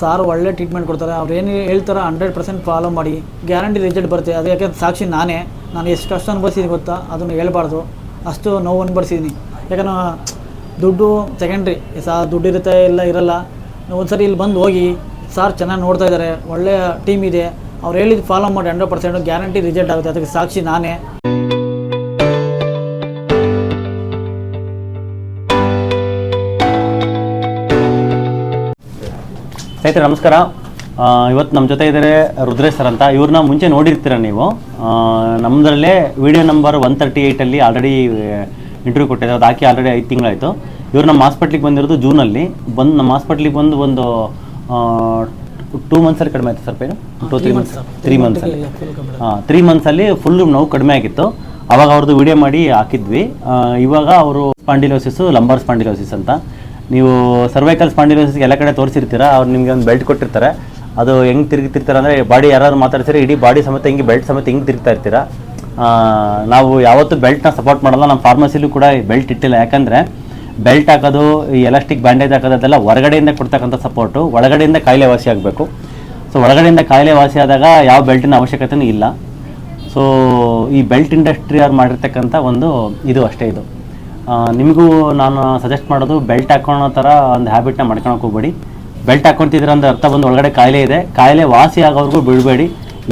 Sir ಒಳ್ಳೆ treatment ಕೊಡ್ತಾರೆ. ಅವ್ರು ಏನು ಹೇಳ್ತಾರೆ 100% ಫಾಲೋ ಮಾಡಿ, ಗ್ಯಾರಂಟಿ ರಿಸಲ್ಟ್ ಬರುತ್ತೆ. ಅದು ಯಾಕೆಂದ್ರೆ ಸಾಕ್ಷಿ ನಾನು ಎಷ್ಟು ಕಷ್ಟ ಅನುಭವಿಸಿದ್ದೀನಿ ಗೊತ್ತಾ, ಅದನ್ನು ಹೇಳ್ಬಾರ್ದು, ಅಷ್ಟು ನೋವು ಅನುಭವಿಸಿದ್ದೀನಿ. ಯಾಕಂದ್ರೆ ದುಡ್ಡು ಸೆಕೆಂಡ್ರಿ, ದುಡ್ಡು ಇರುತ್ತೆ ಇಲ್ಲ ಇರಲ್ಲ. ಒಂದ್ಸರಿ ಇಲ್ಲಿ ಬಂದು ಹೋಗಿ, ಸಾರ್ ಚೆನ್ನಾಗಿ ನೋಡ್ತಾ ಇದ್ದಾರೆ, ಒಳ್ಳೆಯ ಟೀಮ್ ಇದೆ, ಅವ್ರು ಹೇಳಿದ್ದು ಫಾಲೋ ಮಾಡಿ 100% ಗ್ಯಾರಂಟಿ ರಿಸಲ್ಟ್ ಆಗುತ್ತೆ. ಅದಕ್ಕೆ ಸಾಕ್ಷಿ ನಾನೇ. ಸ್ನೇಹಿತರೆ ನಮಸ್ಕಾರ. ಇವತ್ತು ನಮ್ಮ ಜೊತೆ ಇದ್ದಾರೆ ರುದ್ರೇಶ್ ಸರ್ ಅಂತ. ಇವ್ರನ್ನ ಮುಂಚೆ ನೋಡಿರ್ತೀರ ನೀವು, ನಮ್ಮದರಲ್ಲೇ ವಿಡಿಯೋ ನಂಬರ್ 138 ಆಲ್ರೆಡಿ ಇಂಟರ್ವ್ಯೂ ಕೊಟ್ಟಿದ್ದಾರೆ. ಅದು ಹಾಕಿ ಆಲ್ರೆಡಿ 5 ತಿಂಗಳಾಯಿತು. ಇವ್ರು ನಮ್ಮ ಹಾಸ್ಪಿಟ್ಲಿಗೆ ಬಂದಿರೋದು ಜೂನಲ್ಲಿ. ನಮ್ಮ ಹಾಸ್ಪಿಟ್ಲಿಗೆ ಬಂದು ಒಂದು 2 ಮಂತ್ಸಲ್ಲಿ ಕಡಿಮೆ ಆಯಿತು ಸರ್ ಪೇನು. 3 ಮಂತ್ಸಲ್ಲಿ 3 ಮಂತ್ಸಲ್ಲಿ ಫುಲ್ ನೋವು ಕಡಿಮೆ ಆಗಿತ್ತು. ಅವಾಗ ಅವ್ರದ್ದು ವಿಡಿಯೋ ಮಾಡಿ ಹಾಕಿದ್ವಿ. ಇವಾಗ ಅವರು ಸ್ಪಾಂಡಿಲೋಸಿಸು, ಲಂಬಾರ್ ಸ್ಪಾಂಡಿಲೋಸಿಸ್ ಅಂತ. ನೀವು ಸರ್ವೈಕಲ್ ಸ್ಪಾಂಡಿಲೋಸಿಸ್ಗೆ ಎಲ್ಲ ಕಡೆ ತೋರಿಸಿರ್ತೀರ. ಅವ್ರು ನಿಮಗೆ ಒಂದು ಬೆಲ್ಟ್ ಕೊಟ್ಟಿರ್ತಾರೆ. ಅದು ಹೆಂಗೆ ತಿರುಗಿತಿರ್ತಾರೆ ಅಂದರೆ, ಬಾಡಿ ಯಾರು ಮಾತಾಡ್ತಾರೆ ಇಡೀ ಬಾಡಿ ಸಮೇತ ಹಿಂಗೆ ಬೆಲ್ಟ್ ಸಮೇತ ಹಿಂಗೆ ತಿರುಗ್ತಾ ಇರ್ತೀರ. ನಾವು ಯಾವತ್ತೂ ಬೆಲ್ಟ್ನ ಸಪೋರ್ಟ್ ಮಾಡಲ್ಲ. ನಮ್ಮ ಫಾರ್ಮಸಿಲೂ ಕೂಡ ಬೆಲ್ಟ್ ಇಟ್ಟಿಲ್ಲ. ಯಾಕಂದರೆ ಬೆಲ್ಟ್ ಹಾಕೋದು, ಈ ಎಲಾಸ್ಟಿಕ್ ಬ್ಯಾಂಡೇಜ್ ಹಾಕೋದು ಅದೆಲ್ಲ ಹೊರಗಡೆಯಿಂದ ಕೊಡ್ತಕ್ಕಂಥ ಸಪೋರ್ಟು. ಒಳಗಡೆಯಿಂದ ಕಾಯಿಲೆ ವಾಸಿ ಆಗಬೇಕು. ಸೊ ಒಳಗಡೆಯಿಂದ ಕಾಯಿಲೆ ವಾಸಿ ಆದಾಗ ಯಾವ ಬೆಲ್ಟಿನ ಅವಶ್ಯಕತೆಯೂ ಇಲ್ಲ. ಸೊ ಈ ಬೆಲ್ಟ್ ಇಂಡಸ್ಟ್ರಿ ಅವ್ರು ಮಾಡಿರ್ತಕ್ಕಂಥ ಒಂದು ಇದು ಅಷ್ಟೇ. ಇದು ನಿಮಗೂ ನಾನು ಸಜೆಸ್ಟ್ ಮಾಡೋದು, ಬೆಲ್ಟ್ ಹಾಕೊಳ್ಳೋ ಥರ ಒಂದು ಹ್ಯಾಬಿಟ್ನ ಮಾಡ್ಕೊಳಕ್ಕೆ ಹೋಗ್ಬೇಡಿ. ಬೆಲ್ಟ್ ಹಾಕ್ಕೊತಿದ್ರೆ ಅಂದ್ರೆ ಅರ್ಥ ಬಂದು ಒಳಗಡೆ ಕಾಯಿಲೆ ಇದೆ, ಕಾಯಿಲೆ ವಾಸಿ ಆಗೋವ್ರಿಗೂ ಬಿಡಬೇಡಿ.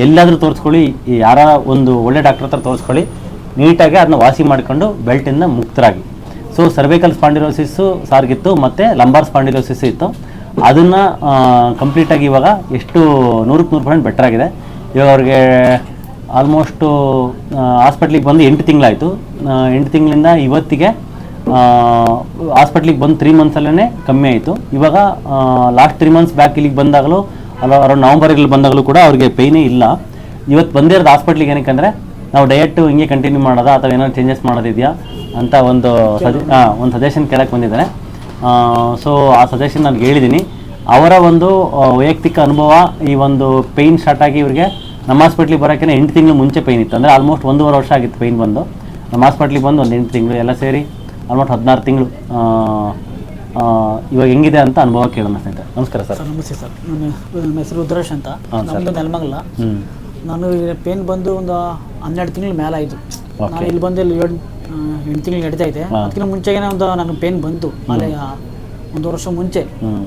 ಎಲ್ಲಾದರೂ ತೋರಿಸ್ಕೊಳ್ಳಿ, ಯಾರ ಒಂದು ಒಳ್ಳೆ ಡಾಕ್ಟರ್ ಹತ್ರ ತೋರಿಸ್ಕೊಳ್ಳಿ, ನೀಟಾಗಿ ಅದನ್ನ ವಾಸಿ ಮಾಡಿಕೊಂಡು ಬೆಲ್ಟಿಂದ ಮುಕ್ತರಾಗಿ. ಸೊ ಸರ್ವೈಕಲ್ ಸ್ಪಾಂಡಿಲೋಸಿಸ್ಸು ಸಾರ್ಗಿತ್ತು, ಮತ್ತು ಲಂಬಾರ್ ಸ್ಪಾಂಡಿಲೋಸಿಸ್ ಇತ್ತು. ಅದನ್ನು ಕಂಪ್ಲೀಟಾಗಿ ಇವಾಗ ಎಷ್ಟು 100% ಬೆಟರ್ ಆಗಿದೆ. ಇವಾಗ ಅವ್ರಿಗೆ ಆಲ್ಮೋಸ್ಟು ಹಾಸ್ಪಿಟ್ಲಿಗೆ ಬಂದು 8 ತಿಂಗಳಾಯಿತು. 8 ತಿಂಗಳಿಂದ ಇವತ್ತಿಗೆ ಹಾಸ್ಪಿಟ್ಲಿಗೆ ಬಂದು 3 ಮಂತ್ಸಲ್ಲೇ ಕಮ್ಮಿ ಆಯಿತು. ಇವಾಗ ಲಾಸ್ಟ್ 3 ಮಂತ್ಸ್ ಬ್ಯಾಕ್ ಇಲ್ಲಿಗೆ ಬಂದಾಗಲೂ ಅರೌಂಡ್ ನವಂಬರಲ್ಲಿ ಬಂದಾಗಲೂ ಕೂಡ ಅವ್ರಿಗೆ ಪೇಯ್ನೇ ಇಲ್ಲ. ಇವತ್ತು ಬಂದಿರೋದು ಹಾಸ್ಪಿಟ್ಲಿಗೆ ಏನಕ್ಕೆ, ನಾವು ಡಯಟು ಹಿಂಗೆ ಕಂಟಿನ್ಯೂ ಮಾಡೋದಾ ಅಥವಾ ಏನಾದ್ರು ಚೇಂಜಸ್ ಮಾಡೋದಿದೆಯಾ ಅಂತ ಒಂದು ಸಜೆಷನ್ ಕೇಳಕ್ಕೆ ಬಂದಿದ್ದಾರೆ. ಸೊ ಆ ಸಜೆಷನ್ ನಾನು ಹೇಳಿದ್ದೀನಿ. ಅವರ ಒಂದು ವೈಯಕ್ತಿಕ ಅನುಭವ, ಈ ಒಂದು ಪೇಯ್ನ್ ಸ್ಟಾರ್ಟ್ ಆಗಿ ಇವ್ರಿಗೆ ನಮ್ಮ ಹಾಸ್ಪಿಟ್ಲಿಗೆ ಬರೋಕ್ಕೆ 8 ತಿಂಗಳು ಮುಂಚೆ ಪೇಯ್ನ್ ಇತ್ತು. ಅಂದರೆ ಆಲ್ಮೋಸ್ಟ್ 1.5 ವರ್ಷ ಆಗಿತ್ತು ಪೇಯ್ನ್ ಬಂದು. ನಮ್ಮ ಹಾಸ್ಪಿಟ್ಲಿಗೆ ಬಂದು ಒಂದು 8 ತಿಂಗಳು ಎಲ್ಲ ಸೇರಿ ಆಲ್ಮೋಸ್ಟ್ 16 ತಿಂಗಳು. ಇವಾಗ ಹೆಂಗಿದೆ ಅಂತ ಅನುಭವ ಕೇಳೋಣ ಸ್ನೇಹಿತರೆ. ನಮಸ್ಕಾರ ಸರ್. ನಮಸ್ತೆ ಸರ್. ನನ್ನ ಹೆಸರು ರುದ್ರೇಶ್ ಅಂತ. ನಮ್ಮದು ನೆಲಮಂಗಲ. ನಾನು ಪೇನ್ ಬಂದು ಒಂದು 12 ತಿಂಗಳ ಮೇಲೆ ಆಯಿತು. ನಾನು ಇಲ್ಲಿ ಬಂದು 8 ತಿಂಗಳು ನಡೀತಾ ಇದೆ. ಅದಕ್ಕಿಂತ ಮುಂಚೆಗೆ ಒಂದು ನನಗೆ ಪೇನ್ ಬಂತು. ಅಲ್ಲಿ 1 ವರ್ಷ ಮುಂಚೆ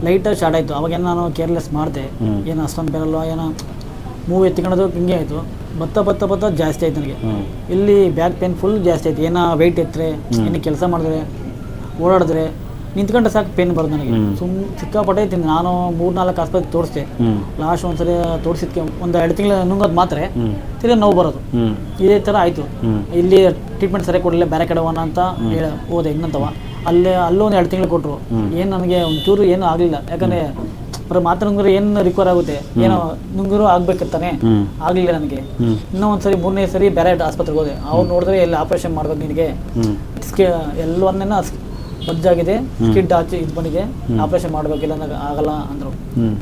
ಲೈಟಾಗಿ ಸ್ಟಾರ್ಟ್ ಆಯಿತು. ಅವಾಗೇನು ನಾನು ಕೇರ್ಲೆಸ್ ಮಾಡಿದೆ, ಏನು ಅಷ್ಟೊಂದು ಬೇರಲ್ಲ, ಏನೋ ಮೂವ್ ಎತ್ತಿಕೊಳ್ಳೋದು ಹಿಂಗೆ ಆಯಿತು. ಬತ್ತ ಜಾಸ್ತಿ ಆಯ್ತು ನನಗೆ. ಇಲ್ಲಿ ಬ್ಯಾಕ್ ಪೇನ್ ಫುಲ್ ಜಾಸ್ತಿ ಆಯ್ತು. ಏನೋ ವೆಯ್ಟ್ ಎತ್ತರೆ, ಏನು ಕೆಲಸ ಮಾಡಿದ್ರೆ, ಓಡಾಡಿದ್ರೆ, ನಿಂತ್ಕೊಂಡ್ರೆ ಸಾಕು ಪೇನ್ ಬರೋದು ನನಗೆ. ಸಿಕ್ಕಾಪಟ್ಟೆ ತಿಂದು ನಾನು 3-4 ಆಸ್ಪತ್ರೆ ತೋರಿಸ್ದೆ. ಲಾಸ್ಟ್ ಒಂದ್ಸರಿ ತೋರಿಸಿದ್ಕೆ ಒಂದು 2 ತಿಂಗಳು ನುಂಗೋದು ಮಾತ್ರ ತಿರ್ಗಿ ನೋವು ಬರೋದು. ಇದೇ ಥರ ಆಯಿತು. ಇಲ್ಲಿ ಟ್ರೀಟ್ಮೆಂಟ್ ಸರಿಯಾಗಿ ಕೊಡಲಿಲ್ಲ, ಬೇರೆ ಕಡೆ ಹೋಗೋಣ ಅಂತ ಹೋದೆ ಹೆಂಗಂತವ. ಅಲ್ಲೂ ಒಂದು 2 ತಿಂಗಳು ಕೊಟ್ಟರು. ಏನು ನನಗೆ ಒಂಚೂರು ಏನೂ ಆಗಲಿಲ್ಲ. ಯಾಕಂದರೆ ಮಾತ್ರ ನುಂಗ್ರೆ ಏನು ರಿಕವರ್ ಆಗುತ್ತೆ, ಏನೋ ನುಂಗರು ಆಗ್ಬೇಕಿರ್ತಾನೆ, ಆಗಲಿಲ್ಲ ನನಗೆ. ಇನ್ನೂ ಒಂದ್ಸರಿ 3ನೇ ಸರಿ ಬೇರೆ ಆಸ್ಪತ್ರೆಗೆ ಹೋದೆ. ಅವ್ರು ನೋಡಿದ್ರೆ ಎಲ್ಲಿ ಆಪರೇಷನ್ ಮಾಡ್ಬೇಕು ನಿನಗೆ, ಎಲ್ಲವನ್ನೇನ ಬಜ್ಜಾಗಿದೆ, ಸ್ಕಿಡ್ ಆಚೆ ಇದು ಬಂದಿದೆ, ಆಪರೇಷನ್ ಮಾಡಬೇಕಿಲ್ಲ ಅಂದಾಗ ಆಗಲ್ಲ ಅಂದರು.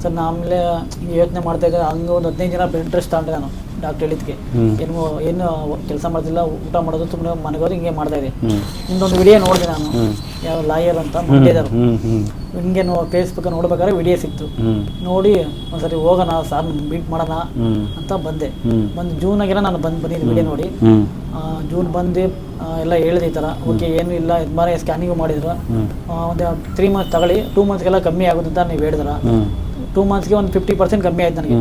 ಸರ್ ನಾ ಆಮೇಲೆ ಯೋಚನೆ ಮಾಡ್ತಾ ಇದ್ದೆ. ಹಂಗೆ ಒಂದು 15 ದಿನ ಬೆಡ್ ರೆಸ್ಟ್ ತಗೊಂಡೆ ನಾನು. ಡಾಕ್ಟರ್ ಹೇಳಿದ್ಕೆ ಏನು ಕೆಲಸ ಮಾಡ್ತಿಲ್ಲ, ಊಟ ಮಾಡೋದು ಸುಮ್ಮನೆ ಮನೆಗೆ ಹೋದ್ರೆ ಹಿಂಗೆ ಮಾಡ್ತಾ ಇದೆ. ಇನ್ನೊಂದು ವಿಡಿಯೋ ನೋಡಿದೆ ನಾನು, ಯಾವ ಲಾಯರ್ ಅಂತ ಮಂಡ್ಯದರು. ಹಿಂಗೆ ಫೇಸ್ಬುಕ್ ನೋಡ್ಬೇಕಾದ್ರೆ ವಿಡಿಯೋ ಸಿಕ್ತು. ನೋಡಿ ಒಂದ್ಸರಿ ಹೋಗೋಣ ಸಾರ್ ಮೀಟ್ ಮಾಡೋಣ ಅಂತ ಬಂದೆ. ಜೂನಾಗೆಲ್ಲ ನಾನು ಬಂದಿದ್ದೆ ವಿಡಿಯೋ ನೋಡಿ. ಜೂನ್ ಬಂದು ಎಲ್ಲ ಹೇಳಿದೆ ಈ ಥರ. ಓಕೆ ಏನು ಇಲ್ಲ, ಇದು ಮಾರೆ ಸ್ಕ್ಯಾನಿಂಗು ಮಾಡಿದ್ರು. ಒಂದು 3 ಮಂತ್ಸ್ ತಗೊಳ್ಳಿ, 2 ಮಂತ್ಸ್ಗೆಲ್ಲ ಕಮ್ಮಿ ಆಗುತ್ತೆ ಅಂತ ನೀವು ಹೇಳಿದ್ರ. 2 ಮಂತ್ಸ್ಗೆ ಒಂದು 50% ಕಮ್ಮಿ ಆಯ್ತು ನನಗೆ.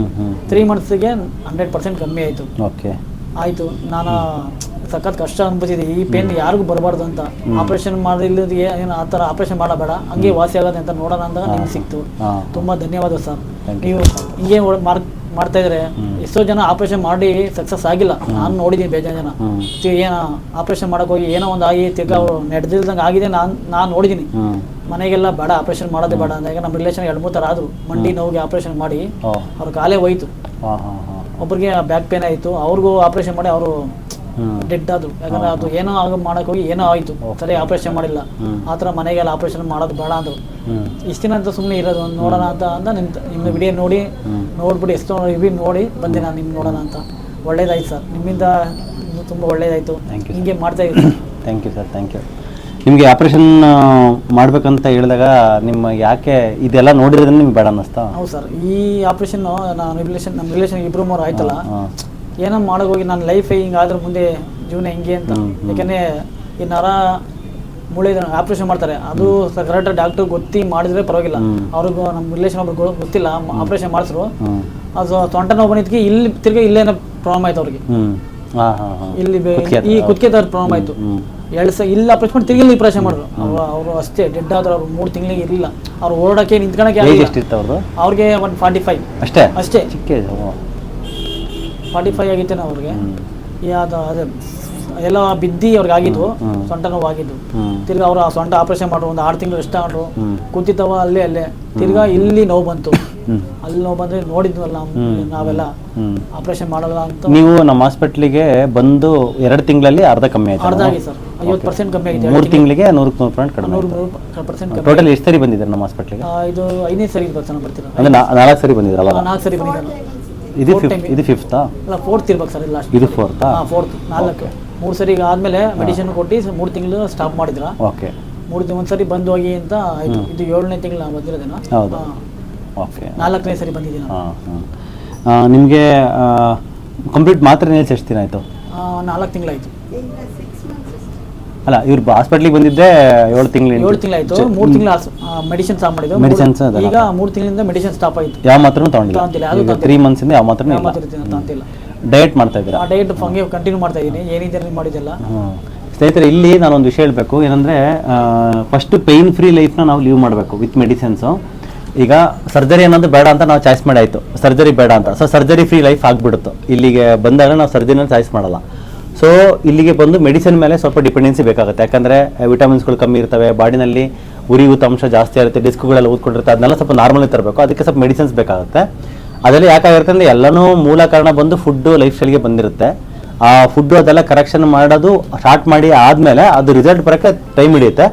3 ಮಂತ್ಸ್ಗೆ 100% ಕಮ್ಮಿ ಆಯಿತು. ಆಯಿತು. ನಾನು ಸಖತ್ ಕಷ್ಟ ಅನ್ಬಿಟ್ಟಿದೆ. ಈ ಪೇನ್ ಯಾರಿಗೂ ಬರಬಾರ್ದು ಅಂತ. ಆಪರೇಷನ್ ಮಾಡಿಲ್ಲದಿಗೆ ಏನು ಆ ಥರ ಆಪರೇಷನ್ ಮಾಡಬೇಡ, ಹಂಗೆ ವಾಸಿ ಆಗೋದೆ ಅಂತ ನೋಡೋಣ ಅಂದಾಗ ನಿಮ್ಗೆ ಸಿಕ್ತು. ತುಂಬ ಧನ್ಯವಾದ ಸರ್. ನೀವು ಹಿಂಗೆ ಮಾಡ್ತಾ ಇದ್ರೆ ಎಷ್ಟೋ ಜನ ಆಪರೇಷನ್ ಮಾಡಿ ಸಕ್ಸಸ್ ಆಗಿಲ್ಲ. ನಾನು ನೋಡಿದ್ದೀನಿ ಬೇಜಾರು ಜನ. ಏನೋ ಆಪರೇಷನ್ ಮಾಡಕ್ಕೆ ಹೋಗಿ ಏನೋ ಒಂದು ಆಗಿ ತಿರ್ಗಾ ಅವ್ರು ನಡೆದಿಲ್ದಂಗೆ ಆಗಿದೆ. ನಾನು ನೋಡಿದ್ದೀನಿ. ಮನೆಗೆಲ್ಲ ಬೇಡ ಆಪರೇಷನ್ ಮಾಡೋದೇ ಬೇಡ ಅಂದಾಗ ನಮ್ಮ ರಿಲೇಷನ್ 2-3 ಥರ ಆದರು. ಮಂಡಿ ನೋವಿಗೆ ಆಪರೇಷನ್ ಮಾಡಿ ಅವ್ರ ಕಾಲೇ ಹೋಯ್ತು. ಒಬ್ಬರಿಗೆ ಬ್ಯಾಕ್ ಪೇನ್ ಆಯಿತು, ಅವ್ರಿಗೂ ಆಪರೇಷನ್ ಮಾಡಿ ಅವರು ಡೆಡ್ ಆದ್ರು. ಯಾಕಂದ್ರೆ ಅದು ಏನೋ ಮಾಡಕ್ ಹೋಗಿ ಏನೋ ಆಯ್ತು, ಸರಿ ಆಪರೇಷನ್ ಮಾಡಿಲ್ಲ. ಆ ಥರ ಮನೆಗೆಲ್ಲ ಆಪರೇಷನ್ ಮಾಡೋದು ಬೇಡ ಅಂದರು. ಇಷ್ಟು ದಿನ ಅಂತ ಸುಮ್ಮನೆ ಇರೋದು, ನೋಡೋಣ ಅಂತ ನಿಮ್ಮ ವಿಡಿಯೋ ನೋಡ್ಬಿಟ್ಟು ಎಷ್ಟೋ ರಿವ್ಯೂ ನೋಡಿ ಬಂದೆ ನಾನು ನಿಮ್ಗೆ ನೋಡೋಣ ಅಂತ. ಒಳ್ಳೇದಾಯ್ತು ಸರ್, ನಿಮ್ಮಿಂದ ತುಂಬ ಒಳ್ಳೇದಾಯಿತು. ಹಿಂಗೆ ಮಾಡ್ತಾ ಇದ್ದೀವಿ. Thank you sir, thank you. ನಿಮಗೆ ಆಪರೇಷನ್ ಮಾಡ್ಬೇಕಂತ ಹೇಳಿದಾಗ ನಿಮ್ಮ ಯಾಕೆ ಇದೆಲ್ಲ ನೋಡಿದ್ರೆ ನಿಮ್ಗೆ ಬೇಡ ಅನ್ನಿಸ್ತಾ? ಹೌದು ಸರ್, ಈ ಆಪ್ರೇಷನ್ ನಮ್ಮ ರಿಲೇಷನ್ ಇಬ್ರು ಮೂರು ಆಯ್ತಲ್ಲ, ಏನೋ ಮಾಡೋಕೆ ನನ್ನ ಲೈಫ್ ಹಿಂಗಾದ್ರೆ ಮುಂದೆ ಜೀವನ ಹೆಂಗೆ ಅಂತ. ಯಾಕೆಂದರೆ ಈ ನರ ಮೂಳೆ ಆಪ್ರೇಷನ್ ಮಾಡ್ತಾರೆ, ಅದು ಕರೆಕ್ಟ್ ಡಾಕ್ಟರ್ ಗೊತ್ತಿ ಮಾಡಿದ್ರೆ ಪರವಾಗಿಲ್ಲ. ಅವ್ರಿಗೂ ನಮ್ಮ ರಿಲೇಷನ್ ಒಬ್ರು ಗೊತ್ತಿಲ್ಲ, ಆಪ್ರೇಷನ್ ಮಾಡಿಸ್ರು. ಅದು ಸೊಂಟ ನೋವು ಬಂದಿದ್ದಕ್ಕೆ ಇಲ್ಲಿ ತಿರ್ಗಿ ಇಲ್ಲೇನೋ ಪ್ರಾಬ್ಲಮ್ ಆಯ್ತು ಅವ್ರಿಗೆ. ಇಲ್ಲಿ ಈ ಕುತ್ತಿಗೆ ಪ್ರಾಬ್ಲಮ್ ಆಯ್ತು. ಇಲ್ಲಿ ಆಪರೇಷನ್ ಮಾಡಿ ತಿರ್ಗಿ ಇಲ್ಲಿ ಆಪರೇಷನ್ ಮಾಡಿದ್ರು. ಅವರು ಅಷ್ಟೇ ಡೆಡ್ ಆದ್ರು. ಅವ್ರು 3 ತಿಂಗಳಿಗೆ ಇರಲಿಲ್ಲ. ಅವ್ರು ಓಡೋಕೆ ನಿಂತ್ಕೊಳಕ್ಕೆ ಅವ್ರಿಗೆ 145 ಅಷ್ಟೇ 45 ಆಗಿತ್ತೇನೋ ಅವ್ರಿಗೆ. ಅದೇ ಎಲ್ಲ ಬಿದ್ದಿ ಅವ್ರಿಗೆ ಆಗಿದ್ದು, ಸೊಂಟ ನೋವು ಆಗಿದ್ದು. ತಿರ್ಗಿ ಅವ್ರು ಆ ಸೊಂಟ ಆಪರೇಷನ್ ಮಾಡ್ರು, ಒಂದು 6 ತಿಂಗಳು ರೆಸ್ಟ್ ಮಾಡ್ರು, ಕೂತಿತ್ತವ ಅಲ್ಲೇ. ತಿರ್ಗಾ ಇಲ್ಲಿ ನೋವು ಬಂತು. ಅಲ್ಲಿ ನೋವು ಬಂದ್ರೆ ನೋಡಿದ್ವಲ್ಲ ನಾವೆಲ್ಲ ಆಪರೇಷನ್ ಮಾಡಲ್ಲ ಅಂತ. ನೀವು ನಮ್ಮ ಹಾಸ್ಪಿಟ್ಲಿಗೆ ಬಂದು 2 ತಿಂಗಳಲ್ಲಿ ಅರ್ಧ ಕಮ್ಮಿ ಆಯ್ತು. ಅರ್ಧ ಆಗಿ ಸರ್, 50% ಕಮ್ಮಿ ಆಗಿದೆ. 3 ತಿಂಗಳಿಗೆ 100% ಕಡಿಮೆ. 100% ಟೋಟಲ್ ಎಷ್ಟು ಸರಿ ಬಂದಿದ್ದಾರೆ ನಮ್ಮ ಹಾಸ್ಪಿಟ್ಲಿಗೆ? ಇದು 5ನೇ ಸರಿ ಬರ್ತೀನಿ. ಅಂದ್ರೆ 4 ಸರಿ ಬಂದಿದ್ರಲ್ಲ? 4 ಸರಿ ಬಂದಿದ್ದಾರೆ. ಇದು ಫಿಫ್ತಾ? ಅಲ್ಲ, 4th ಇರ್ಬೇಕು ಸರ್. ಲಾಸ್ಟ್ ಇದು 4th? 4th 4 3 ಸರಿ ಆದ್ಮೇಲೆ ಮೆಡಿಸಿನ್ ಕೊಟ್ಟು 3 ತಿಂಗಳು ಸ್ಟಾಪ್ ಮಾಡಿದ್ರ. ಓಕೆ, 3 ತಿಂಗಳು ಒಂದ್ಸರಿ ಬಂದು ಹೋಗಿ ಅಂತ ಆಯ್ತು. ಇದು 7ನೇ ತಿಂಗಳು ನಾವು ಬಂದಿರೋದೇನೋ. ಹೌದು. ಓಕೆ, 4ನೇ ಸರಿ ಬಂದಿದ್ದೀನಿ. ನಿಮಗೆ ಕಂಪ್ಲೀಟ್ ಮಾತ್ರ ನಿಲ್ಸಿ ಎಷ್ಟು ದಿನ ಆಯಿತು? 4 ತಿಂಗಳಾಯ್ತು. ಅಲ್ಲ, ಇವ್ರು ಹಾಸ್ಪಿಟ್ಲಿಗೆ ಬಂದಿದ್ದೆ 7 ತಿಂಗಳು. 7 ತಿಂಗಳಾಯ್ತು. 3 ತಿಂಗಳು ಮೆಡಿಸಿನ್ ಸ್ಟಾಪ್ ಮಾಡಿದ್ದು. ಮೆಡಿಸಿನ್ಸ್ ಈಗ 3 ತಿಂಗಳಿಂದ ಮೆಡಿಸಿನ್ ಸ್ಟಾಪ್ ಆಯ್ತು. ಯಾವ ಮಾತ್ರನೂ ತಗೊಂಡಿಲ್ಲ? 3 ಮಂತ್ಸಿಂದ ಯಾವ ಮಾತ್ರನೂ ತಗೊಂತಿಲ್ಲ. ಡಯಟ್ ಮಾಡ್ತಾ ಇದ್ದೀರಾ? ಡಯಟ್ ಹಂಗೆ ಕಂಟಿನ್ಯೂ ಮಾಡ್ತಾ ಇದ್ದೀನಿ. ಏನಿದೆ ಮಾಡಿದ್ದೆಲ್ಲ. ಸ್ನೇಹಿತರೆ, ಇಲ್ಲಿ ನಾನೊಂದು ವಿಷಯ ಹೇಳಬೇಕು. ಏನಂದರೆ, ಫಸ್ಟ್ ಪೇಯ್ನ್ ಫ್ರೀ ಲೈಫ್ನ ನಾವು ಲೀವ್ ಮಾಡಬೇಕು ವಿತ್ ಮೆಡಿಸಿನ್ಸು. ಈಗ ಸರ್ಜರಿ ಅನ್ನೋದು ಬೇಡ ಅಂತ ನಾವು ಚಾಯ್ಸ್ ಮಾಡಿ ಆಯಿತು, ಸರ್ಜರಿ ಬೇಡ ಅಂತ. ಸೊ ಸರ್ಜರಿ ಫ್ರೀ ಲೈಫ್ ಆಗಿಬಿಡುತ್ತೆ. ಇಲ್ಲಿಗೆ ಬಂದಾಗ ನಾವು ಸರ್ಜರಿನ ಚಾಯ್ಸ್ ಮಾಡಲ್ಲ. ಸೊ ಇಲ್ಲಿಗೆ ಬಂದು ಮೆಡಿಸಿನ್ ಮೇಲೆ ಸ್ವಲ್ಪ ಡಿಪೆಂಡೆನ್ಸಿ ಬೇಕಾಗುತ್ತೆ. ಯಾಕಂದರೆ ವಿಟಮಿನ್ಸ್ಗಳು ಕಮ್ಮಿ ಇರ್ತವೆ, ಬಾಡಿನಲ್ಲಿ ಉರಿಯೂತ ಅಂಶ ಜಾಸ್ತಿ ಇರುತ್ತೆ, ಡಿಸ್ಕ್ಗಳೆಲ್ಲ ಊದ್ಕೊಂಡಿರುತ್ತೆ. ಅದನ್ನೆಲ್ಲ ಸ್ವಲ್ಪ ನಾರ್ಮಲ್ ತರಬೇಕು. ಅದಕ್ಕೆ ಸ್ವಲ್ಪ ಮೆಡಿಸಿನ್ಸ್ ಬೇಕಾಗುತ್ತೆ. ಅದೆಲ್ಲ ಯಾಕಾಗಿರುತ್ತೆ ಅಂದರೆ, ಎಲ್ಲನೂ ಮೂಲ ಕಾರಣ ಬಂದು ಫುಡ್ಡು ಲೈಫ್ ಸ್ಟೈಲ್ಗೆ ಬಂದಿರುತ್ತೆ. ಆ ಫುಡ್ಡು ಅದೆಲ್ಲ ಕರೆಕ್ಷನ್ ಮಾಡೋದು ಸ್ಟಾರ್ಟ್ ಮಾಡಿ ಆದಮೇಲೆ ಅದು ರಿಸಲ್ಟ್ ಬರೋಕ್ಕೆ ಟೈಮ್ ಹಿಡಿಯುತ್ತೆ.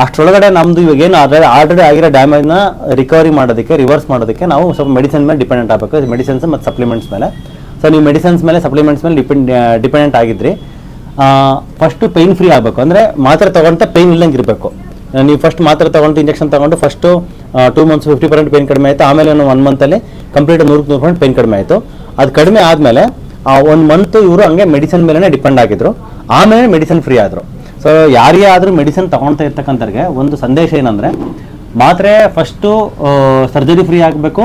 ಅಷ್ಟರೊಳಗಡೆ ನಮ್ಮದು ಇವಾಗೇನು ಆಲ್ರೆಡಿ ಆಗಿರೋ ಡ್ಯಾಮೇಜ್ನ ರಿಕವರಿ ಮಾಡೋದಕ್ಕೆ, ರಿವರ್ಸ್ ಮಾಡೋದಕ್ಕೆ ನಾವು ಸ್ವಲ್ಪ ಮೆಡಿಸಿನ್ ಮೇಲೆ ಡಿಪೆಂಡೆಂಟ್ ಆಗಬೇಕು, ಮೆಡಿಸಿನ್ಸ್ ಮತ್ತು ಸಪ್ಲಿಮೆಂಟ್ಸ್ ಮೇಲೆ. ಸೊ ನೀವು ಮೆಡಿಸಿನ್ಸ್ ಮೇಲೆ ಸಪ್ಲಿಮೆಂಟ್ಸ್ ಮೇಲೆ ಡಿಪೆಂಡೆಂಟ್ ಆಗಿದ್ರಿ. ಫಸ್ಟು ಪೇಯ್ನ್ ಫ್ರೀ ಆಗಬೇಕು. ಅಂದರೆ ಮಾತ್ರೆ ತೊಗೊಂಡ್ರೆ ಪೇಯ್ನ್ ಇಲ್ಲಂಗೆ ಇರಬೇಕು. ನೀವು ಫಸ್ಟ್ ಮಾತ್ರೆ ತೊಗೊಂಡು ಇಂಜೆಕ್ಷನ್ ತೊಗೊಂಡು ಫಸ್ಟು 2 ಮಂತ್ಸ್ 50% ಪೇಯ್ನ್ ಕಡಿಮೆ ಆಯಿತು. ಆಮೇಲೆ 1 ಮಂತಲ್ಲಿ ಕಂಪ್ಲೀಟ್ 100% ಪೇಯ್ನ್ ಕಡಿಮೆ ಆಯಿತು. ಅದು ಕಡಿಮೆ ಆದಮೇಲೆ 1 ಮಂತ್ ಇವರು ಹಂಗೆ ಮೆಡಿಸಿನ್ ಮೇಲೇ ಡಿಪೆಂಡ್ ಆಗಿದ್ರು. ಆಮೇಲೆ ಮೆಡಿಸಿನ್ ಫ್ರೀ ಆದರು. ಸೊ ಯಾರೇ ಆದರೂ ಮೆಡಿಸಿನ್ ತೊಗೊಳ್ತಾ ಇರ್ತಕ್ಕಂಥವ್ರಿಗೆ ಒಂದು ಸಂದೇಶ ಏನಂದರೆ, ಮಾತ್ರೆ ಫಸ್ಟು ಸರ್ಜರಿ ಫ್ರೀ ಆಗಬೇಕು,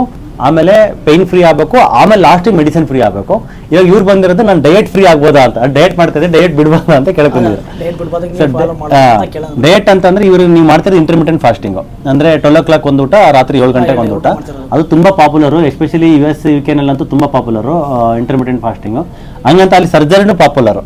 ಆಮೇಲೆ ಪೇಯ್ನ್ ಫ್ರೀ ಆಗಬೇಕು, ಆಮೇಲೆ ಲಾಸ್ಟಿಗೆ ಮೆಡಿಸಿನ್ ಫ್ರೀ ಆಗಬೇಕು. ಇವಾಗ ಇವ್ರು ಬಂದಿರೋದು ನಾನು ಡಯಟ್ ಫ್ರೀ ಆಗ್ಬೋದಾ ಅಂತ, ಡಯಟ್ ಮಾಡ್ತಿದ್ದೆ, ಡಯಟ್ ಬಿಡ್ಬೋದಾ ಅಂತ ಕೇಳ್ಕೊಂಡಿದ್ರು. ಡಯಟ್ ಅಂತಂದ್ರೆ ಇವರು ನೀವು ಮಾಡ್ತಿರೋದು ಇಂಟರ್ಮಿಟೆಂಟ್ ಫಾಸ್ಟಿಂಗು. ಅಂದರೆ 12 o'clock ಒಂದು ಊಟ, ರಾತ್ರಿ 7 ಗಂಟೆಗೆ ಒಂದು ಊಟ. ಅದು ತುಂಬ ಪಾಪ್ಯುಲರು, ಎಸ್ಪೆಷಲಿ US UK ನಲ್ಲಂತೂ ತುಂಬ ಪಾಪ್ಯುಲರು ಇಂಟರ್ಮಿಟೆಂಟ್ ಫಾಸ್ಟಿಂಗು. ಹಂಗಂತ ಅಲ್ಲಿ ಸರ್ಜರಿನೂ ಪಾಪ್ಯುಲರು.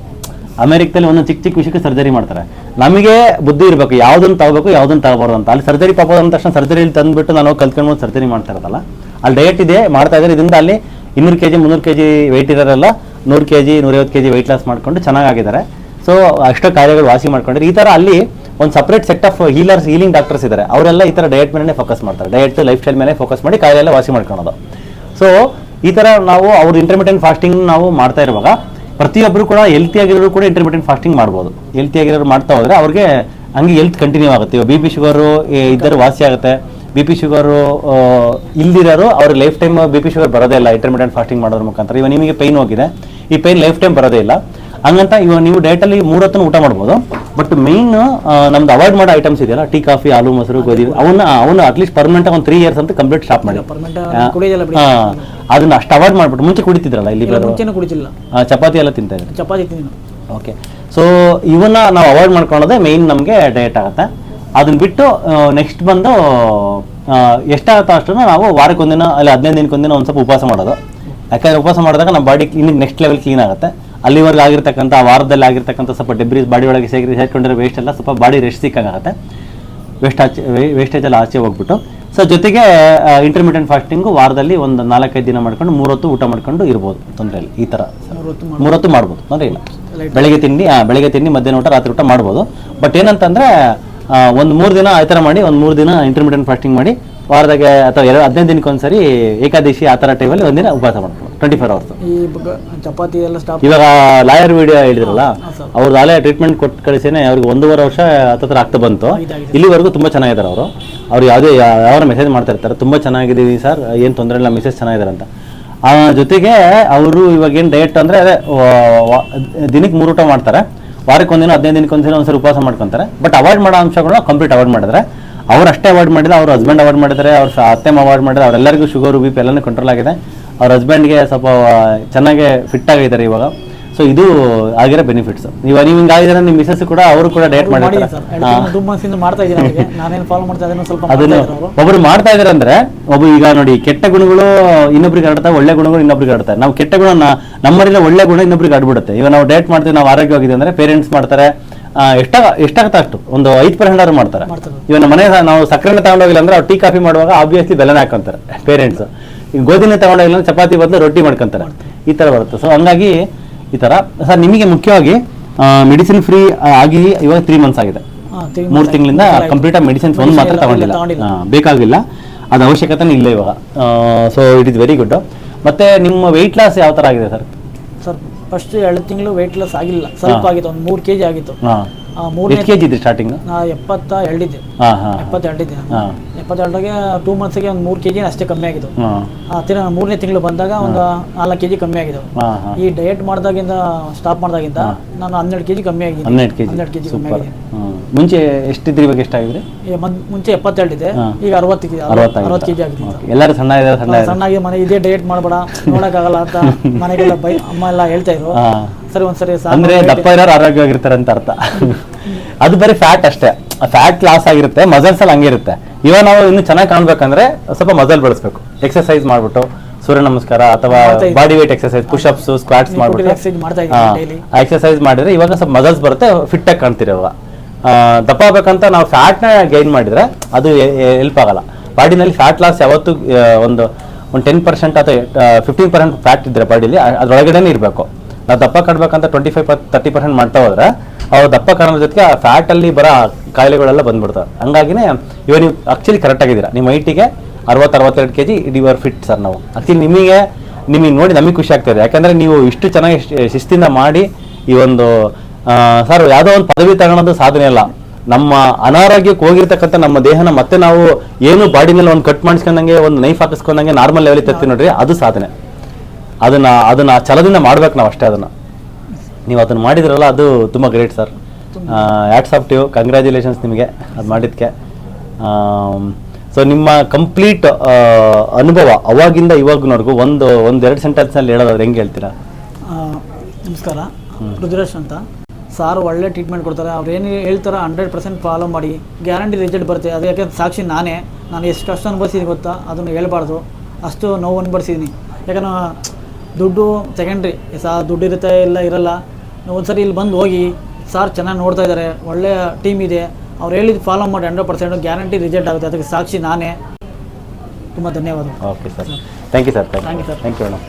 ಅಮೆರಿಕದಲ್ಲಿ ಒಂದೊಂದು ಚಿಕ್ಕ ಚಿಕ್ಕ ವಿಷಯಕ್ಕೆ ಸರ್ಜರಿ ಮಾಡ್ತಾರೆ. ನಮಗೆ ಬುದ್ಧಿ ಇರಬೇಕು, ಯಾವುದನ್ನು ತಗೋಬೇಕು ಯಾವುದನ್ನು ತಗೋಬಾರ್ದು ಅಂತ. ಅಲ್ಲಿ ಸರ್ಜರಿ ಪಾಪ ಅಂದ ತಕ್ಷಣ ಸರ್ಜರಿಲಿ ತಂದುಬಿಟ್ಟು ನಾನು ಕಲ್ತ್ಕೊಂಡು ಸರ್ಜರಿ ಮಾಡ್ತಾ ಇರೋದಲ್ಲ. ಅಲ್ಲಿ ಡಯಟ್ ಇದೆ, ಮಾಡ್ತಾ ಇದ್ದಾರೆ. ಇದರಿಂದ ಅಲ್ಲಿ 200 kg 300 kg ವೆಯ್ಟ್ ಇರೋರೆಲ್ಲ 100 kg 150 kg ವೆಯ್ಟ್ ಲಾಸ್ ಮಾಡ್ಕೊಂಡು ಚೆನ್ನಾಗಿದ್ದಾರೆ. ಸೊ ಅಷ್ಟೋ ಕಾರ್ಯಗಳು ವಾಸಿ ಮಾಡ್ಕೊಂಡ್ರೆ. ಈ ಥರ ಅಲ್ಲಿ ಒಂದು separate set of healing doctors ಇದ್ದಾರೆ. ಅವರೆಲ್ಲ ಈ ಥರ ಡಯಟ್ ಮೇಲೆ ಫೋಕಸ್ ಮಾಡ್ತಾರೆ. ಡಯಟ್ ಲೈಫ್ ಸ್ಟೈಲ್ ಮೇಲೆ ಫೋಕಸ್ ಮಾಡಿ ಕಾಯಿಲೆ ಎಲ್ಲ ವಾಸಿ ಮಾಡ್ಕೊಳೋದು. ಸೊ ಈ ಥರ ನಾವು ಅವ್ರ ಇಂಟರ್ಮಿಟೆಂಟ್ ಫಾಸ್ಟಿಂಗ್ ನಾವು ಮಾಡ್ತಾ ಇರುವಾಗ ಪ್ರತಿಯೊಬ್ಬರು ಕೂಡ ಹೆಲ್ತಿ ಆಗಿರೋರು ಕೂಡ ಇಂಟರ್ಮಿಟೆಂಟ್ ಫಾಸ್ಟಿಂಗ್ ಮಾಡ್ಬೋದು. ಹೆಲ್ತಿ ಆಗಿರೋರು ಮಾಡ್ತಾ ಹೋದರೆ ಅವ್ರಿಗೆ ಹಂಗೆ ಹೆಲ್ತ್ ಕಂಟಿನ್ಯೂ ಆಗುತ್ತೆ. ಇವಾಗ BP ಶುಗರು ಇದ್ದರೂ ವಾಸಿ ಆಗುತ್ತೆ. BP ಶುಗರು ಇಲ್ದಿರೋರು ಅವ್ರ ಲೈಫ್ ಟೈಮ್ BP ಶುಗರ್ ಬರೋದೇ ಇಲ್ಲ ಇಂಟರ್ಮಿಟೆಂಟ್ ಫಾಸ್ಟಿಂಗ್ ಮಾಡೋದ್ರ ಮುಖಾಂತರ. ಇವಾಗ ನಿಮಗೆ ಪೈನ್ ಹೋಗಿದೆ, ಈ ಪೈನ್ ಲೈಫ್ ಟೈಮ್ ಬರೋದೇ ಇಲ್ಲ. ಹಂಗಂತ ಇವಾಗ ನೀವು ಡಯಟಲ್ಲಿ 3 ಹೊತ್ತು ಊಟ ಮಾಡ್ಬೋದು. ಬಟ್ ಮೇನ್ ನಮ್ದು ಅವಾಯ್ಡ್ ಮಾಡೋ ಐಟಮ್ಸ್ ಇದೆಯಲ್ಲ, ಟೀ ಕಾಫಿ ಹಾಲು ಮೊಸರು ಗೋಧಿ, ಅವನ್ನ ಅಟ್ಲೀಸ್ಟ್ ಪರ್ಮನೆಂಟ್ ಒಂದು 3 years ಅಂತ ಕಂಪ್ಲೀಟ್ ಸ್ಟಾಪ್ ಮಾಡಿ. ಅದನ್ನ ಅಷ್ಟು ಅವಾಯ್ಡ್ ಮಾಡ್ಬಿಟ್ಟು. ಮುಂಚೆ ಕುಡಿತಿದ್ರಲ್ಲ ಇಲ್ಲಿ? ಚಪಾತಿ ಎಲ್ಲ ತಿಂತಾ ಇದ್ರು. ಚಪಾತಿ ತಿಂತೀನಿ. ಓಕೆ. ಸೊ ಇವನ್ನ ನಾವು ಅವಾಯ್ಡ್ ಮಾಡ್ಕೊಳ್ಳೋದೇ ಮೇಯ್ನ್ ನಮಗೆ ಡಯಟ್ ಆಗುತ್ತೆ. ಅದನ್ನ ಬಿಟ್ಟು ನೆಕ್ಸ್ಟ್ ಬಂದು ಎಷ್ಟಾಗುತ್ತೋ ಅಷ್ಟನ್ನು ನಾವು ವಾರಕ್ಕೊಂದಿನ ಅಲ್ಲಿ 15 ದಿನಕ್ಕೊಂದಿನ ಒಂದು ಸ್ವಲ್ಪ ಉಪವಾಸ ಮಾಡೋದು. ಯಾಕಂದರೆ ಉಪವಾಸ ಮಾಡಿದಾಗ ನಮ್ಮ ಬಾಡಿ ಇನ್ನೂ ನೆಕ್ಸ್ಟ್ ಲೆವೆಲ್ ಕ್ಲೀನ್ ಆಗುತ್ತೆ. ಅಲ್ಲಿವರೆಗೆ ಆಗಿರ್ತಕ್ಕಂಥ ವಾರದಲ್ಲಿ ಆಗಿರ್ತಕ್ಕಂಥ ಸ್ವಲ್ಪ ಡೆಬ್ರೀಸ್ ಬಾಡಿ ಒಳಗೆ ಸೇರ್ಕೊಂಡಿರೋ ವೇಸ್ಟ್ ಎಲ್ಲ ಸ್ವಲ್ಪ ಬಾಡಿ ರೆಸ್ಟ್ ಸಿಕ್ಕಾಗುತ್ತೆ. ವೇಸ್ಟೇಜ್ ಎಲ್ಲ ಆಚೆ ಹೋಗ್ಬಿಟ್ಟು. ಸೊ ಜೊತೆಗೆ ಇಂಟರ್ಮಿಟೆಂಟ್ ಫಾಸ್ಟಿಂಗು ವಾರದಲ್ಲಿ ಒಂದು 4-5 ದಿನ ಮಾಡ್ಕೊಂಡು 3 ಹೊತ್ತು ಊಟ ಮಾಡ್ಕೊಂಡು ಇರ್ಬೋದು, ತೊಂದರೆ ಇಲ್ಲ. ಈ ಥರ 3 ಹೊತ್ತು ಮಾಡ್ಬೋದು, ತೊಂದರೆ ಇಲ್ಲ. ಬೆಳಗ್ಗೆ ತಿಂಡಿ ಮಧ್ಯಾಹ್ನ ಊಟ ರಾತ್ರಿ ಊಟ ಮಾಡ್ಬೋದು. ಬಟ್ ಏನಂತಂದರೆ ಒಂದು 3 ದಿನ ಆ ಥರ ಮಾಡಿ, ಒಂದು 3 ದಿನ ಇಂಟರ್ಮಿಟೆಂಟ್ ಫಾಸ್ಟಿಂಗ್ ಮಾಡಿ, ವಾರದಾಗೆ ಅಥವಾ 15 ದಿನಕ್ಕೊಂದ್ಸರಿ ಏಕಾದಶಿ ಆ ಥರ ಟೈಮಲ್ಲಿ ಒಂದಿನ ಉಪವಾಸ ಮಾಡ್ಕೊಂಡು 24 hours. ಈ ಚಪಾತಿ ಎಲ್ಲ ಸ್ಟಾಪ್. ಇವಾಗ ಲಾಯರ್ ವಿಡಿಯೋ ಹೇಳಿದ್ರಲ್ಲ, ಸರ್. ಅವ್ರದ್ದು ಅಲ್ಲೇ ಟ್ರೀಟ್ಮೆಂಟ್ ಕೊಟ್ಟು ಕಳಿಸಿನೇ ಅವ್ರಿಗೆ 1.5 ವರ್ಷ ಹತ್ತಿರ ಆಗ್ತಾ ಬಂತು. ಇಲ್ಲಿವರೆಗೂ ತುಂಬ ಚೆನ್ನಾಗಿದ್ದಾರೆ ಅವರು. ಅವ್ರು ಯಾವ ಮೆಸೇಜ್ ಮಾಡ್ತಾ ಇರ್ತಾರೆ, ತುಂಬ ಚೆನ್ನಾಗಿದ್ದೀವಿ ಸರ್, ಏನು ತೊಂದರೆ ಇಲ್ಲ, ಮೆಸೇಜ್ ಚೆನ್ನಾಗಿದ್ದಾರೆ ಅಂತ. ಜೊತೆಗೆ ಅವರು ಇವಾಗ ಏನು ಡಯಟ್ ಅಂದರೆ ಅದೇ ದಿನಕ್ಕೆ 3 ಊಟ ಮಾಡ್ತಾರೆ, ವಾರಕ್ಕೆ ಒಂದಿನ 15 ದಿನಕ್ಕೆ ಒಂದ್ಸರಿ ಉಪವಾಸ ಮಾಡ್ಕೊತಾರೆ. ಬಟ್ ಅವಾಯ್ಡ್ ಮಾಡೋ ಅಂಶಗಳನ್ನ ಕಂಪ್ಲೀಟ್ ಅವಾಯ್ಡ್ ಮಾಡಿದ್ರೆ, ಅವ್ರು ಅಷ್ಟೇ ಅವಾಯ್ಡ್ ಮಾಡಿಲ್ಲ, ಅವ್ರ ಹಸ್ಬೆಂಡ್ ಅವಾಯ್ಡ್ ಮಾಡಿದ್ದಾರೆ, ಅವ್ರ ಅತ್ತೆಮ್ಮ ಅವಾಯ್ಡ್ ಮಾಡಿದ್ರೆ, ಅವರೆಲ್ಲರಿಗೂ ಶುಗರು BP ಎಲ್ಲನೂ ಕಂಟ್ರೋಲ್ ಆಗಿದೆ. ಅವ್ರ ಹಸ್ಬೆಂಡ್ಗೆ ಸ್ವಲ್ಪ ಚೆನ್ನಾಗಿ ಫಿಟ್ ಆಗಿದ್ದಾರೆ ಇವಾಗ. ಸೊ ಇದು ಆಗಿರೋ ಬೆನಿಫಿಟ್ಸ್. ನೀವು ಹಿಂಗೆ ಆಗಿದ್ರೆ ನಿಮ್ಮ ಮಿಸಸ್ ಕೂಡ ಅವರು ಕೂಡ ಡಯಟ್ ಮಾಡಿದ್ದಾರೆ. ಅದನ್ನು ಒಬ್ಬರು ಮಾಡ್ತಾ ಇದಾರೆ ಅಂದ್ರೆ, ಈಗ ನೋಡಿ, ಕೆಟ್ಟ ಗುಣಗಳು ಇನ್ನೊಬ್ರಿಗೆ ಹರಡ್ತಾವೆ, ಒಳ್ಳೆ ಗುಣಗಳು ಇನ್ನೊಬ್ರಿಗೆ ಹರಡ್ತಾರೆ. ನಾವು ಕೆಟ್ಟ ಗುಣ ನಮ್ಮಲ್ಲಿಲ್ಲ, ಒಳ್ಳೆ ಗುಣ ಇನ್ನೊಬ್ರಿಗೆ ಹರಡ್ಬಿಡುತ್ತೆ. ಈಗ ನಾವು ಡಯಟ್ ಮಾಡ್ತೀವಿ, ನಾವು ಆರೋಗ್ಯವಾಗಿದೆ ಅಂದ್ರೆ ಪೇರೆಂಟ್ಸ್ ಮಾಡ್ತಾರೆ, ಎಷ್ಟಾಗುತ್ತೆ ಅಷ್ಟು, ಒಂದು 5% ಆದ್ರೂ ಮಾಡ್ತಾರೆ. ಇವಾಗ ನಮ್ಮ ಮನೆ ನಾವು ಸಕ್ಕರೆನ ತಗೊಂಡೋಗಿಲ್ಲ ಅಂದ್ರೆ ಅವ್ರು ಟೀ ಕಾಫಿ ಮಾಡುವಾಗ ಆಬ್ವಿಯಸ್ಲಿ ಬೆಲ್ಲನ ಹಾಕೊಂತಾರೆ ಪೇರೆಂಟ್ಸ್. ಈಗ ಗೋಧಿನ ತಗೊಂಡೋಗಿಲ್ಲ ಅಂದ್ರೆ ಚಪಾತಿ ಬದಲು ರೊಟ್ಟಿ ಮಾಡ್ಕೊಂತಾರೆ, ಈ ತರ ಬರುತ್ತೆ. ಸೊ ಹಂಗಾಗಿ ಈ ತರ ಸರ್, ನಿಮಗೆ ಮುಖ್ಯವಾಗಿ ಮೆಡಿಸಿನ್ ಫ್ರೀ ಆಗಿ ಇವಾಗ 3 months ಆಗಿದೆ. 3 ತಿಂಗಳಿಂದ ಕಂಪ್ಲೀಟ್ ಆಗಿ ಮೆಡಿಸಿನ್ಸ್ ಒಂದು ಮಾತ್ರ ತಗೊಂಡಿಲ್ಲ, ಬೇಕಾಗಿಲ್ಲ, ಅದು ಅವಶ್ಯಕತೆ ಇಲ್ಲ ಇವಾಗ. So it is very good. ಮತ್ತೆ ನಿಮ್ಮ ವೆಯ್ಟ್ ಲಾಸ್ ಯಾವ ತರ ಆಗಿದೆ ಸರ್? ಸರ್ ಫಸ್ಟ್ 2 ತಿಂಗಳು ವೆಯ್ಟ್ ಲಾಸ್ ಆಗಿಲ್ಲ, ಸ್ವಲ್ಪ ಆಗಿತ್ತು, ಒಂದು 3 kg ಆಗಿತ್ತು. 3 kg ಇದೆ ಸ್ಟಾರ್ಟಿಂಗ್? 72 ಇದೆ. 72ಗೆ 2 monthsಗೆ ಒಂದು 3 kg ಅಷ್ಟೇ ಕಮ್ಮಿ ಆಗಿದ್ದು. ತಿರ್ಗಾ 3ನೇ ತಿಂಗಳು ಬಂದಾಗ ಒಂದು 4 kg ಕಮ್ಮಿ ಆಗಿದ್ದು. ಈ ಡಯಟ್ ಮಾಡಿದಾಗಿಂದ ಸ್ಟಾಪ್ ಮಾಡಿದಾಗಿಂದ ನಾನು 12 kg ಕಮ್ಮಿ ಆಗಿದೆ. 12 kg ಕಮ್ಮಿ ಆಗಿದೆ. ಮುಂಚೆ ಎಷ್ಟಿದ್ರಿ, ಇವಾಗ ಎಷ್ಟಾಗಿದ್ರಿ? ಮುಂಚೆ 72 ಇದೆ, ಈಗ 60 kg ಆಗಿದೆ. ಎಲ್ಲರೂ ಸಣ್ಣ ಸಣ್ಣಾಗಿ ಮನೆ ಇದೇ ಡಯಟ್ ಮಾಡಬೇಡ, ನೋಡಕ್ಕಾಗಲ್ಲ ಅಂತ ಮನೆಗೆಲ್ಲ ಅಮ್ಮ ಎಲ್ಲ ಹೇಳ್ತಾ ಇದ್ರು. ಸರಿ ಒಂದ್ಸರಿ ಅಂದ್ರೆ ದಪ್ಪ ಇರೋರು ಆರೋಗ್ಯವಾಗಿರ್ತಾರೆ ಅಂತ ಅರ್ಥ. ಅದು ಬರೀ ಫ್ಯಾಟ್ ಅಷ್ಟೇ, ಫ್ಯಾಟ್ ಲಾಸ್ ಆಗಿರುತ್ತೆ, ಮಸಲ್ಸ್ ಅಲ್ಲಿ ಹಂಗೆ ಇರುತ್ತೆ. ಇವಾಗ ನಾವು ಇನ್ನು ಚೆನ್ನಾಗಿ ಕಾಣ್ಬೇಕಂದ್ರೆ ಸ್ವಲ್ಪ ಮಸಲ್ ಬೆಳೆಸ್ಬೇಕು. ಎಕ್ಸರ್ಸೈಸ್ ಮಾಡ್ಬಿಟ್ಟು ಸೂರ್ಯ ನಮಸ್ಕಾರ ಅಥವಾ body weight exercise, push-ups, squats ಮಾಡ್ಬಿಟ್ಟು ಎಕ್ಸರ್ಸೈಸ್ ಮಾಡಿದ್ರೆ ಇವಾಗ ಸ್ವಲ್ಪ ಮಸಲ್ಸ್ ಬರುತ್ತೆ, ಫಿಟ್ ಆಗಿ ಕಾಣ್ತೀರಿ. ಇವಾಗ ದಪ್ಪ ಆಗ್ಬೇಕಂತ ನಾವು ಫ್ಯಾಟ್ ನ ಗೈನ್ ಮಾಡಿದ್ರೆ ಅದು ಹೆಲ್ಪ್ ಆಗಲ್ಲ. ಬಾಡಿನಲ್ಲಿ ಫ್ಯಾಟ್ ಲಾಸ್ ಯಾವತ್ತು ಒಂದು 10% ಅಥವಾ 15% ಫ್ಯಾಟ್ ಇದ್ರೆ ಬಾಡಿಲಿ ಅದ್ರೊಳಗಡೆನೆ ಇರಬೇಕು. ನಾವು ದಪ್ಪ ಕಟ್ಬೇಕಂತ 25-30% ಮಾಡ್ತಾ ಹೋದ್ರೆ ಅವ್ರು ದಪ್ಪ ಕಾರಣದ ಜೊತೆಗೆ ಆ ಫ್ಯಾಟ್ ಅಲ್ಲಿ ಬರೋ ಕಾಯಿಲೆಗಳೆಲ್ಲ ಬಂದ್ಬಿಡ್ತವೆ. ಹಂಗಾಗಿನೇ ಇವಾಗ ನೀವು ಆಕ್ಚುಲಿ ಕರೆಕ್ಟ್ ಆಗಿದ್ದೀರಾ. ನಿಮ್ಮ ಹೈಟಿಗೆ 60-62 kg ಯುವರ್ ಫಿಟ್ ಸರ್. ನಾವು ಆಕ್ಚುಲಿ ನಿಮಗೆ ನೋಡಿ ನಮಗೆ ಖುಷಿ ಆಗ್ತಾಯಿದೆ, ಯಾಕಂದ್ರೆ ನೀವು ಇಷ್ಟು ಚೆನ್ನಾಗಿ ಶಿಸ್ತಿಂದ ಮಾಡಿ ಈ ಒಂದು ಸರ್ ಯಾವುದೋ ಒಂದು ಪದವಿ ತಗೊಳೋದು ಸಾಧನೆ ಅಲ್ಲ. ನಮ್ಮ ಅನಾರೋಗ್ಯಕ್ಕೆ ಹೋಗಿರ್ತಕ್ಕಂಥ ನಮ್ಮ ದೇಹನ ಮತ್ತೆ ನಾವು ಏನು ಬಾಡಿ ಮೇಲೆ ಒಂದು ಕಟ್ ಮಾಡಿಸ್ಕೊಂಡಂಗೆ, ಒಂದು ನೈಫ್ ಹಾಕಿಸ್ಕೊಂಡಂಗೆ ನಾರ್ಮಲ್ ಲೆವೆಲ್ ತರ್ತೀವಿ ನೋಡ್ರಿ, ಅದು ಸಾಧನೆ. ಅದನ್ನ ಛಲದಿಂದ ಮಾಡ್ಬೇಕು ನಾವು ಅಷ್ಟೇ. ನೀವು ಅದನ್ನ ಮಾಡಿದ್ರಲ್ಲ, ಅದು ತುಂಬ great sir. Hats off to you, congratulations ನಿಮಗೆ ಅದು ಮಾಡಿದ್ದಕ್ಕೆ. ಸೊ ನಿಮ್ಮ ಕಂಪ್ಲೀಟ್ ಅನುಭವ ಅವಾಗಿಂದ ಇವಾಗಿನವರೆಗೂ ಒಂದೆರಡು ಸೆಂಟೆನ್ಸ್ನಲ್ಲಿ ಹೇಳೋದಾದ್ರೆ ಹೆಂಗೆ ಹೇಳ್ತೀರಾ? ನಮಸ್ಕಾರ, ರುದ್ರೇಶ್ ಅಂತ. ಸಾರ್ ಒಳ್ಳೆ ಟ್ರೀಟ್ಮೆಂಟ್ ಕೊಡ್ತಾರೆ. ಅವ್ರು ಏನು ಹೇಳ್ತಾರೆ 100% ಫಾಲೋ ಮಾಡಿ, ಗ್ಯಾರಂಟಿ ರಿಸಲ್ಟ್ ಬರುತ್ತೆ. ಅದು ಯಾಕೆಂದ್ರೆ ಸಾಕ್ಷಿ ನಾನು ಎಷ್ಟು ಕಷ್ಟ ಅನುಭವಿಸಿದ್ದೀನಿ ಗೊತ್ತಾ, ಅದನ್ನು ಹೇಳ್ಬಾರ್ದು, ಅಷ್ಟು ನೋವು ಅನುಭವಿಸಿದ್ದೀನಿ. ಯಾಕಂದ್ರೆ ದುಡ್ಡು ಸೆಕೆಂಡ್ರಿ, ದುಡ್ಡು ಇರುತ್ತೆ ಇಲ್ಲ ಇರಲ್ಲ. ಒಂದ್ಸರಿ ಇಲ್ಲಿ ಬಂದು ಹೋಗಿ, ಸಾರ್ ಚೆನ್ನಾಗಿ ನೋಡ್ತಾ ಇದ್ದಾರೆ, ಒಳ್ಳೆಯ ಟೀಮ್ ಇದೆ, ಅವ್ರು ಹೇಳಿದ್ದು ಫಾಲೋ ಮಾಡಿ 100% ಗ್ಯಾರಂಟಿ ರಿಸಲ್ಟ್ ಆಗುತ್ತೆ. ಅದಕ್ಕೆ ಸಾಕ್ಷಿ ನಾನೇ. ತುಂಬ ಧನ್ಯವಾದ. Okay sir, thank you sir. Thank you sir. Thank you madam.